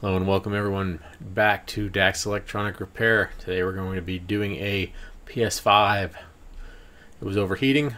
Hello and welcome everyone back to Dax Electronic Repair. Today we're going to be doing a PS5. It was overheating,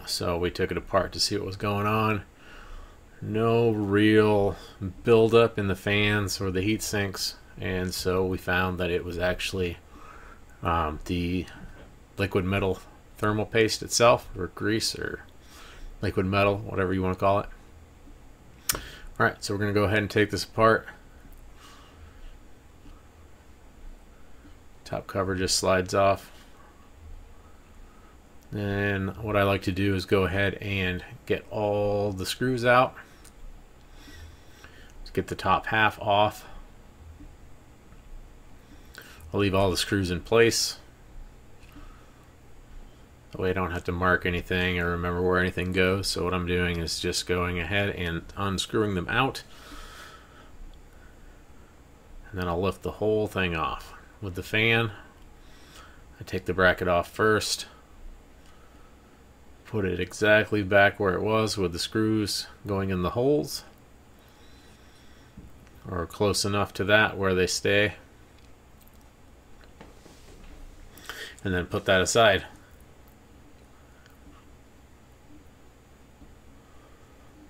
so we took it apart to see what was going on. No real buildup in the fans or the heat sinks, and so we found that it was actually the liquid metal thermal paste itself, or grease, or liquid metal, whatever you want to call it. Alright, so we're going to go ahead and take this apart. Top cover just slides off. And what I like to do is go ahead and get all the screws out. Let's get the top half off. I'll leave all the screws in place. That way I don't have to mark anything or remember where anything goes. So what I'm doing is just going ahead and unscrewing them out. And then I'll lift the whole thing off. With the fan, I take the bracket off first, put it exactly back where it was with the screws going in the holes, or close enough to that where they stay, and then put that aside.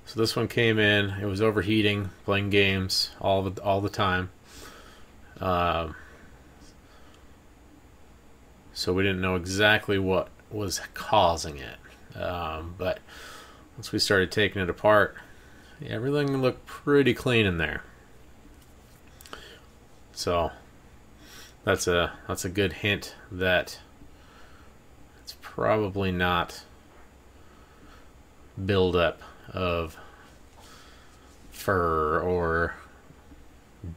So this one came in, it was overheating, playing games all the time. So we didn't know exactly what was causing it. But once we started taking it apart, everything looked pretty clean in there. So that's a good hint that it's probably not buildup of fur or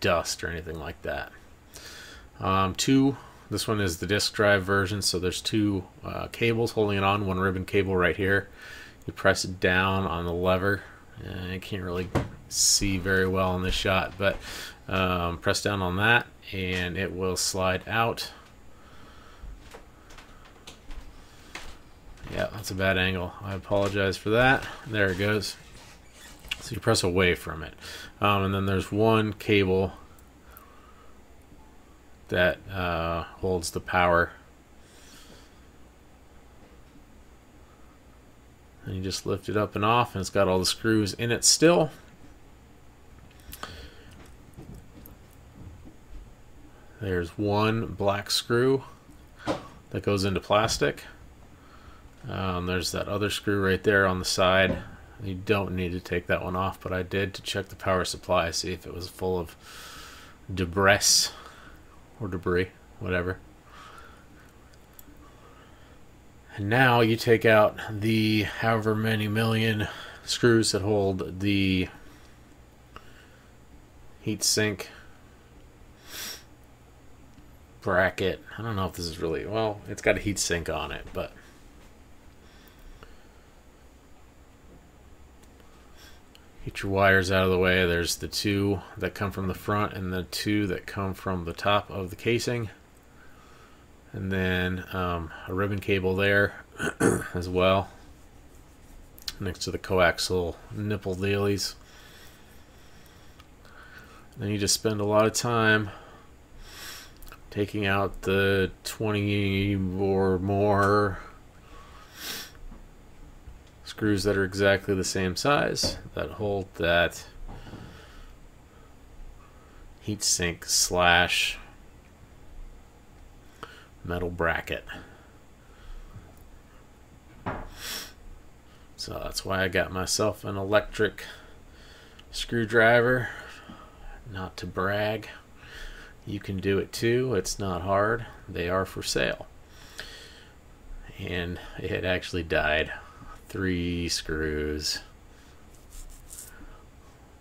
dust or anything like that. This one is the disk drive version, so there's two cables holding it on, one ribbon cable right here. You press it down on the lever. I can't really see very well in this shot, but press down on that and it will slide out. Yeah, that's a bad angle. I apologize for that. There it goes. So you press away from it. And then there's one cable that holds the power, and you just lift it up and off, and it's got all the screws in it still. There's one black screw that goes into plastic. There's that other screw right there on the side. You don't need to take that one off, but I did to check the power supply, see if it was full of debris or debris, whatever. And now you take out the however many million screws that hold the heatsink bracket. I don't know if this is really, well, it's got a heatsink on it, but get your wires out of the way. There's the two that come from the front and the two that come from the top of the casing. And then a ribbon cable there as well, next to the coaxial nipple dealies. Then you just spend a lot of time taking out the 20 or more screws that are exactly the same size that hold that heatsink slash metal bracket. So that's why I got myself an electric screwdriver. Not to brag, you can do it too. It's not hard. They are for sale. And it actually died 3 screws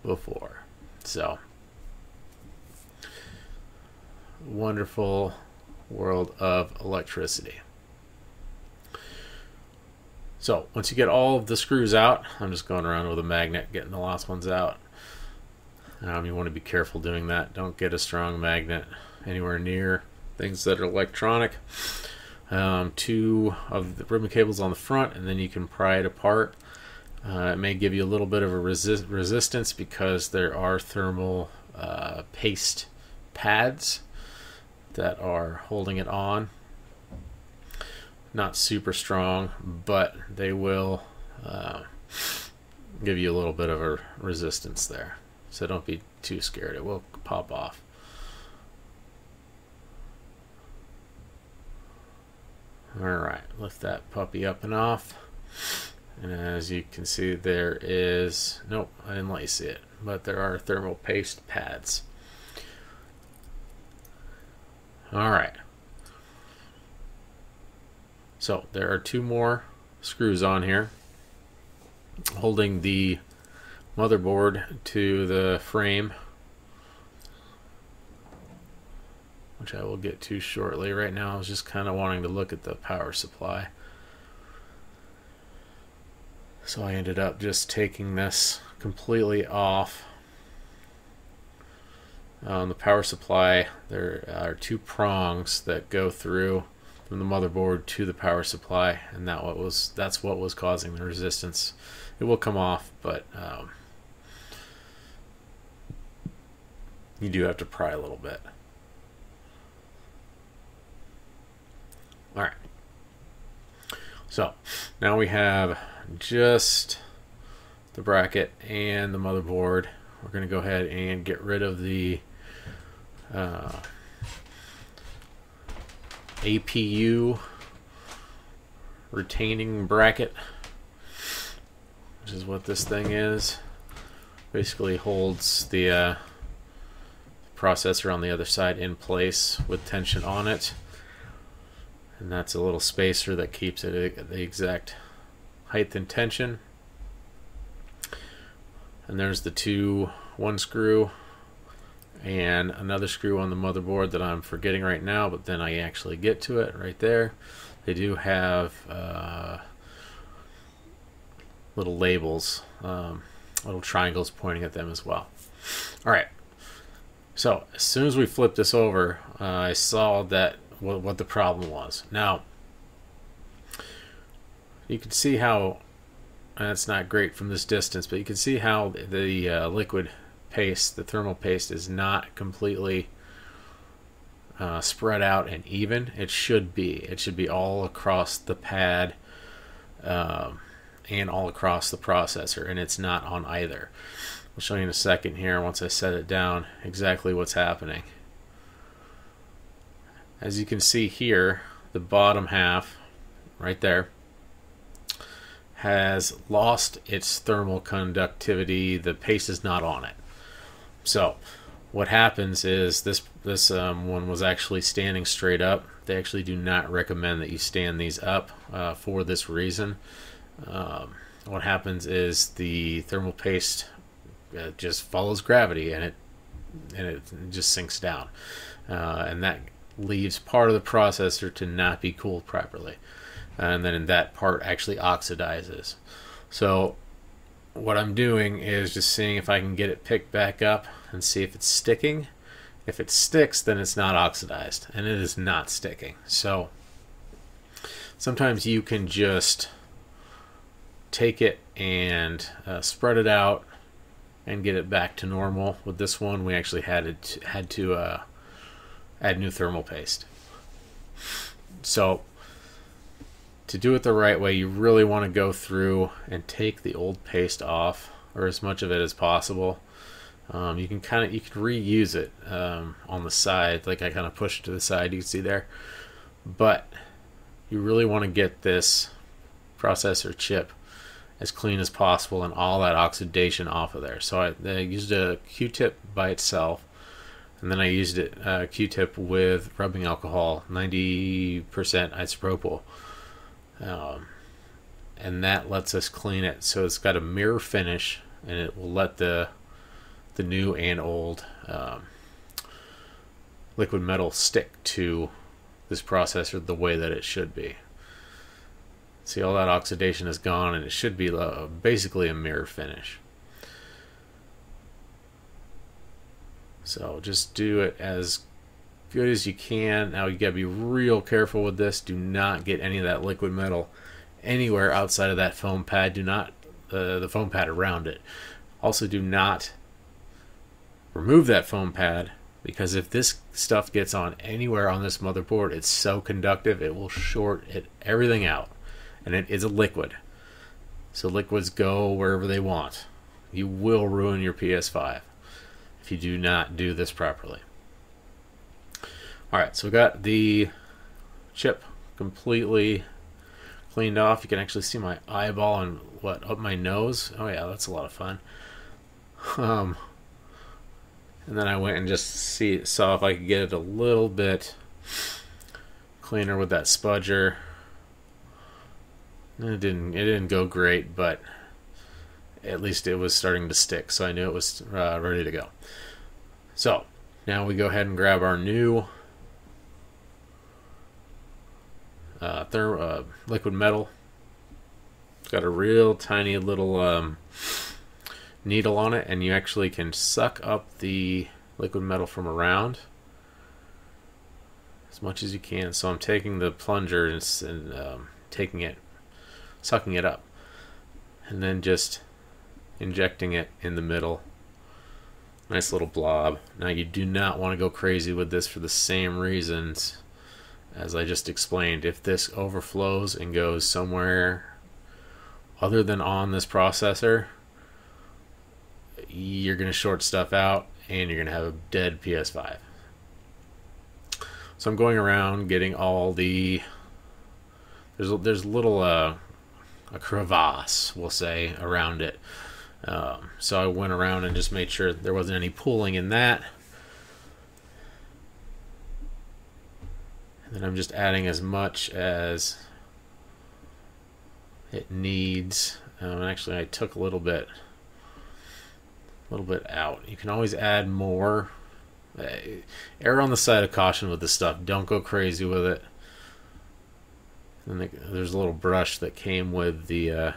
before. So wonderful world of electricity. So once you get all of the screws out, I'm just going around with a magnet getting the last ones out. You want to be careful doing that. Don't get a strong magnet anywhere near things that are electronic. 2 of the ribbon cables on the front, and then you can pry it apart. It may give you a little bit of a resistance because there are thermal paste pads that are holding it on. Not super strong, but they will give you a little bit of a resistance there. So don't be too scared. It will pop off. Alright, lift that puppy up and off. And as you can see, there is... Nope, I didn't let you see it. But there are thermal paste pads. Alright. So there are 2 more screws on here holding the motherboard to the frame, which I will get to shortly. Right now I was just kind of wanting to look at the power supply. So I ended up just taking this completely off. On the power supply, there are 2 prongs that go through from the motherboard to the power supply, and that's what was causing the resistance. It will come off, but you do have to pry a little bit. Alright, so now we have just the bracket and the motherboard. We're going to go ahead and get rid of the APU retaining bracket, which is what this thing is. Basically holds the processor on the other side in place with tension on it, and that's a little spacer that keeps it at the exact height and tension. And there's the one screw and another screw on the motherboard that I'm forgetting right now, but then I actually get to it right there. They do have little labels, little triangles pointing at them as well. Alright, so as soon as we flipped this over, I saw that what the problem was. Now you can see how, that's not great from this distance, but you can see how the liquid paste, the thermal paste, is not completely spread out and even. It should be all across the pad and all across the processor, and it's not on either. I'll show you in a second here, once I set it down, exactly what's happening. As you can see here, the bottom half right there has lost its thermal conductivity. The paste is not on it. So what happens is this one was actually standing straight up. They actually do not recommend that you stand these up for this reason. What happens is the thermal paste just follows gravity, and it just sinks down, and that leaves part of the processor to not be cooled properly, and then that part actually oxidizes. So what I'm doing is just seeing if I can get it picked back up and see if it's sticking. If it sticks, then it's not oxidized, and it is not sticking. So sometimes you can just take it and spread it out and get it back to normal. With this one, we actually had to add new thermal paste. So to do it the right way, you really want to go through and take the old paste off, or as much of it as possible. You can reuse it on the side, like I kind of pushed it to the side, you can see there. But you really want to get this processor chip as clean as possible and all that oxidation off of there. So I used a Q-tip by itself, and then I used a Q-tip with rubbing alcohol, 90% isopropyl. And that lets us clean it, so it's got a mirror finish, and it will let the new and old liquid metal stick to this processor the way that it should be. See, all that oxidation is gone, and it should be basically a mirror finish. So just do it as good as you can. Now you gotta be real careful with this. Do not get any of that liquid metal anywhere outside of that foam pad. Do not the foam pad around it. Also, do not remove that foam pad, because if this stuff gets on anywhere on this motherboard, it's so conductive it will short everything out, and it is a liquid, so liquids go wherever they want. You will ruin your PS5 if you do not do this properly. Alright, so we got the chip completely cleaned off. You can actually see my eyeball and up my nose. Oh yeah, that's a lot of fun. And then I went and just saw if I could get it a little bit cleaner with that spudger. It didn't go great, but at least it was starting to stick, so I knew it was ready to go. So now we go ahead and grab our new liquid metal. It's got a real tiny little needle on it, and you actually can suck up the liquid metal from around as much as you can. So I'm taking the plunger and sucking it up, and then just injecting it in the middle. Nice little blob. Now you do not want to go crazy with this for the same reasons as I just explained. If this overflows and goes somewhere other than on this processor, you're going to short stuff out and you're going to have a dead PS5. So I'm going around getting all the, there's a little a crevasse, we'll say, around it. So I went around and just made sure there wasn't any pooling in that. And then I'm just adding as much as it needs. Actually, I took a little bit out. You can always add more. Err on the side of caution with this stuff. Don't go crazy with it. And there's a little brush that came with the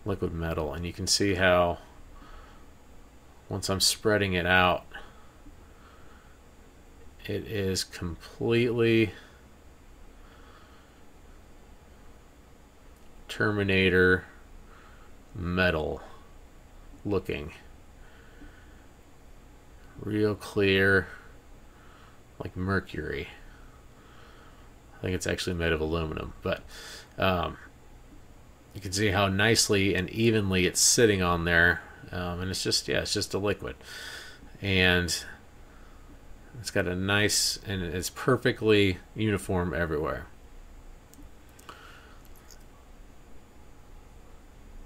liquid metal, and you can see how once I'm spreading it out, it is completely Terminator metal looking. Real clear, like mercury. I think it's actually made of aluminum, but you can see how nicely and evenly it's sitting on there, and it's just a liquid, and it's got a nice, and it's perfectly uniform everywhere.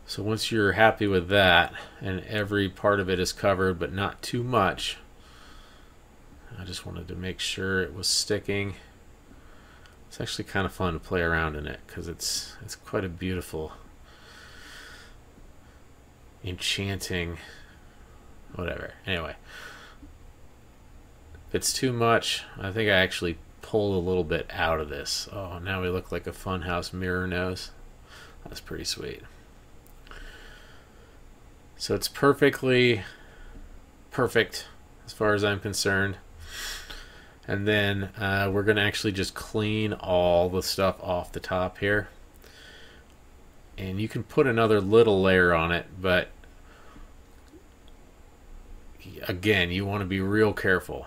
So once you're happy with that and every part of it is covered but not too much, I just wanted to make sure it was sticking. It's actually kind of fun to play around in it because it's quite a beautiful, enchanting, whatever. Anyway, if it's too much, I think I actually pulled a little bit out of this. Oh, now we look like a Funhouse mirror nose. That's pretty sweet. So it's perfectly perfect as far as I'm concerned. And then we're going to actually just clean all the stuff off the top here. And you can put another little layer on it, but again, you want to be real careful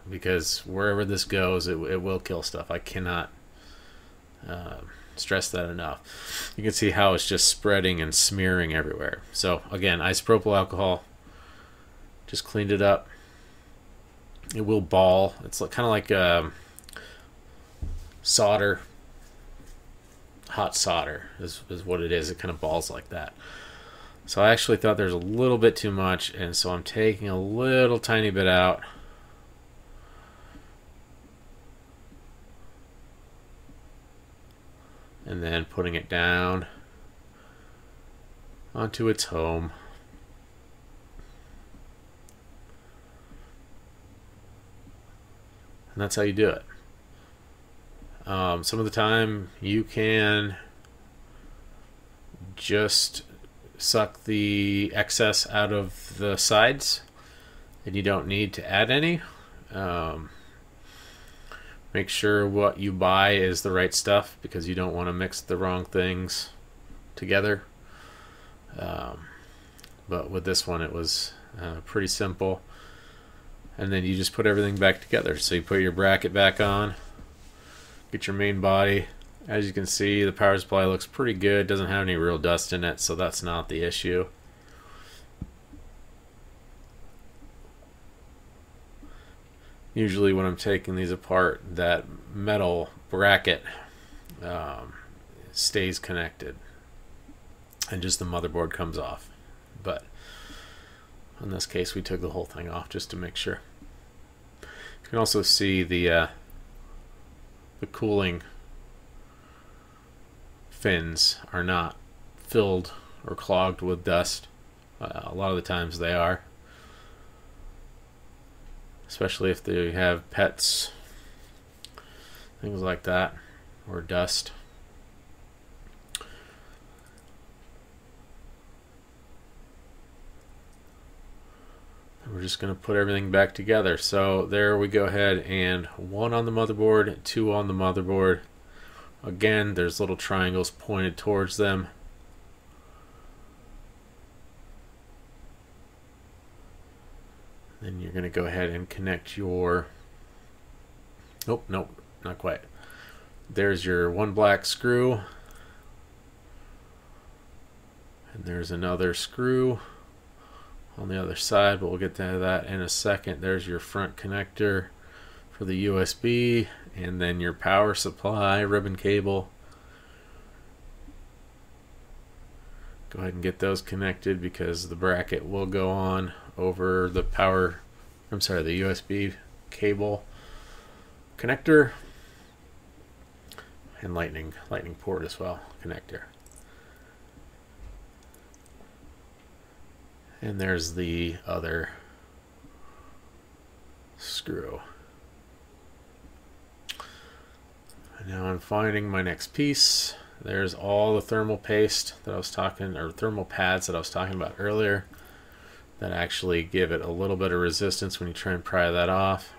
because wherever this goes, it will kill stuff. I cannot stress that enough. You can see how it's just spreading and smearing everywhere. So again, isopropyl alcohol, just cleaned it up. It will ball. It's kind of like solder. Hot solder is what it is. It kind of balls like that. So I actually thought there's a little bit too much, and so I'm taking a little tiny bit out. And then putting it down onto its home. And that's how you do it. Some of the time you can just suck the excess out of the sides and you don't need to add any. Make sure what you buy is the right stuff because you don't want to mix the wrong things together. but with this one it was pretty simple. And then you just put everything back together. So you put your bracket back on, get your main body. As you can see, the power supply looks pretty good, doesn't have any real dust in it, so that's not the issue. Usually when I'm taking these apart, that metal bracket stays connected and just the motherboard comes off. But in this case we took the whole thing off just to make sure. You can also see the cooling fins are not filled or clogged with dust. A lot of the times they are, especially if they have pets, things like that, or dust. And we're just going to put everything back together. So there we go ahead, and 1 on the motherboard, 2 on the motherboard. Again, there's little triangles pointed towards them. Then you're going to go ahead and connect your... Nope, not quite. There's your 1 black screw. And there's another screw on the other side, but we'll get to that in a second. There's your front connector for the USB, and then your power supply ribbon cable. Go ahead and get those connected because the bracket will go on over the the USB cable connector, and lightning port as well, connector. And there's the other screw. And now I'm finding my next piece. There's all the thermal paste that I was talking, or thermal pads that I was talking about earlier, that actually give it a little bit of resistance when you try and pry that off.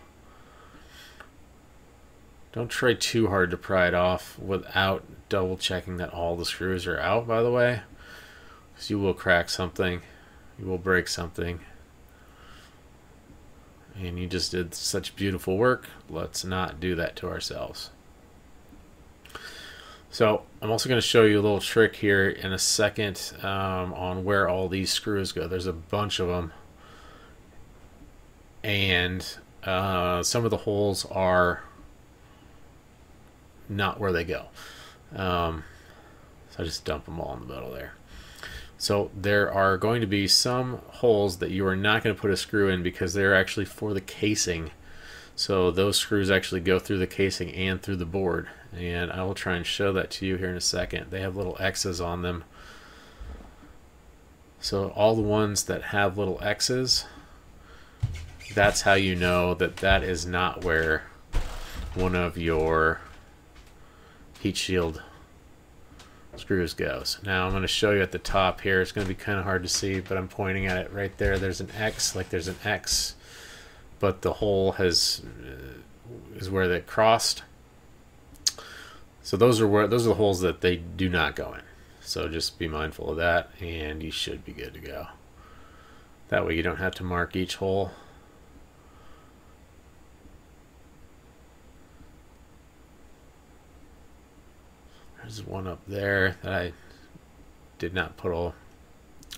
Don't try too hard to pry it off without double checking that all the screws are out, by the way, because you will crack something, you will break something, and you just did such beautiful work. Let's not do that to ourselves. So I'm also going to show you a little trick here in a second on where all these screws go. There's a bunch of them, and some of the holes are not where they go. So I just dump them all in the middle there. So there are going to be some holes that you are not going to put a screw in because they're actually for the casing. So those screws actually go through the casing and through the board, and I will try and show that to you here in a second. They have little X's on them. So all the ones that have little X's, that's how you know that that is not where one of your heat shield screws goes. Now I'm going to show you at the top here. It's going to be kind of hard to see, but I'm pointing at it right there. There's an X, like there's an X, but the hole is where they crossed. So those are the holes that they do not go in. So just be mindful of that, and you should be good to go. That way you don't have to mark each hole. There's one up there that I did not put a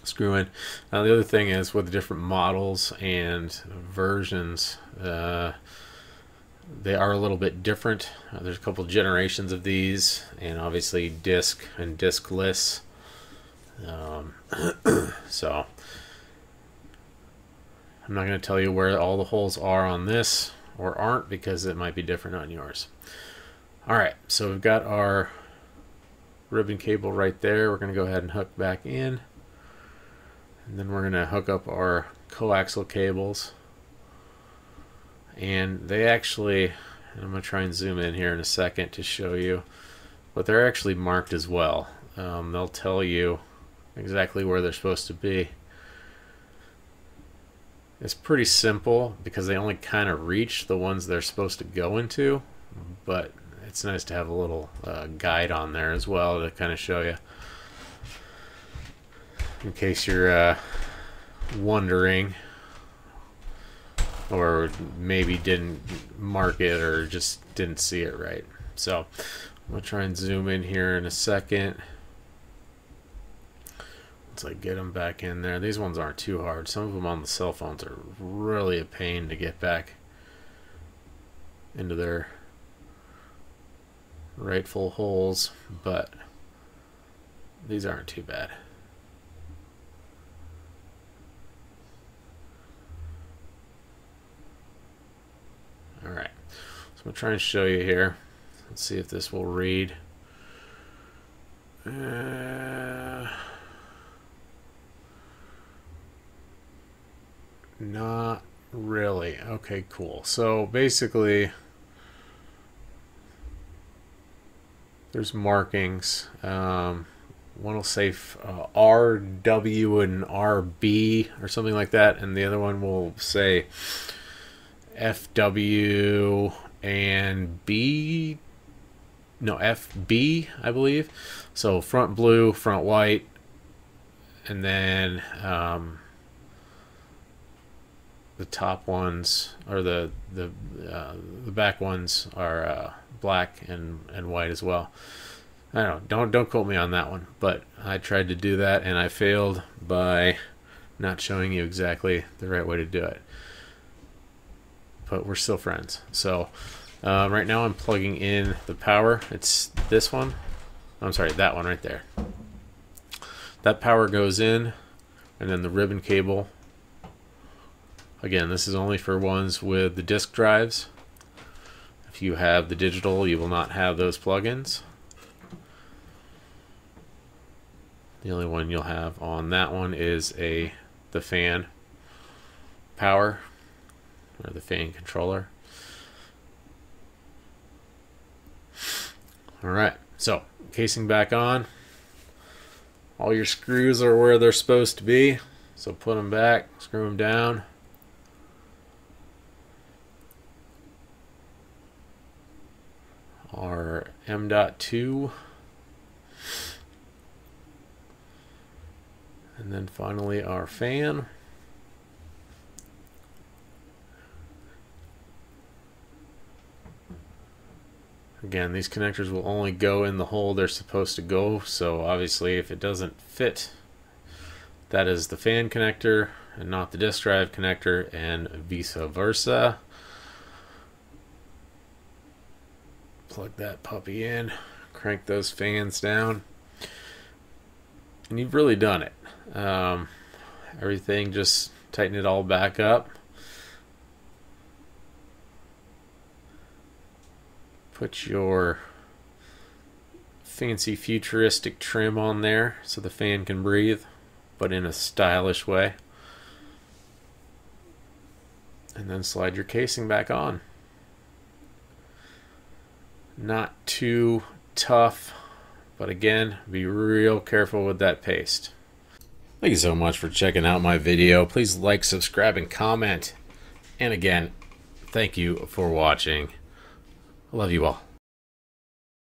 screw in. Now the other thing is, with different models and versions, they are a little bit different. There's a couple generations of these, and obviously disc and discless. So I'm not going to tell you where all the holes are on this or aren't, because it might be different on yours. Alright, so we've got our ribbon cable right there. We're going to go ahead and hook back in, and then we're going to hook up our coaxial cables. And they actually, I'm going to try and zoom in here in a second to show you, but they're actually marked as well. They'll tell you exactly where they're supposed to be. It's pretty simple because they only kind of reach the ones they're supposed to go into, but it's nice to have a little guide on there as well to kind of show you, in case you're wondering, or maybe didn't mark it or just didn't see it right. So I'm going to try and zoom in here in a second. Once I get them back in there. These ones aren't too hard. Some of them on the cell phones are really a pain to get back into their rightful holes, but these aren't too bad. Alright, so I'm going to try and show you here. Let's see if this will read. Not really. Okay, cool. So basically, there's markings. One will say R, W, and RB or something like that, and the other one will say FW and B. No, FB, I believe. So front blue, front white, and then the top ones, or the back ones, are black and white as well. I don't know. Don't quote me on that one, but I tried to do that and I failed by not showing you exactly the right way to do it. But we're still friends. So right now I'm plugging in the power. It's this one. I'm sorry, that one right there. That power goes in, and then the ribbon cable. Again, this is only for ones with the disk drives. If you have the digital, you will not have those plugins. The only one you'll have on that one is the fan power, or the fan controller. Alright, so casing back on. All your screws are where they're supposed to be, so put them back, screw them down. Our M.2, and then finally our fan. Again, these connectors will only go in the hole they're supposed to go, so obviously if it doesn't fit, that is the fan connector and not the disk drive connector, and vice versa. Plug that puppy in, crank those fans down, and you've really done it. Everything, just tighten it all back up. Put your fancy futuristic trim on there so the fan can breathe, but in a stylish way. And then slide your casing back on. Not too tough, but again, be real careful with that paste. Thank you so much for checking out my video. Please like, subscribe, and comment. And again, thank you for watching. I love you all.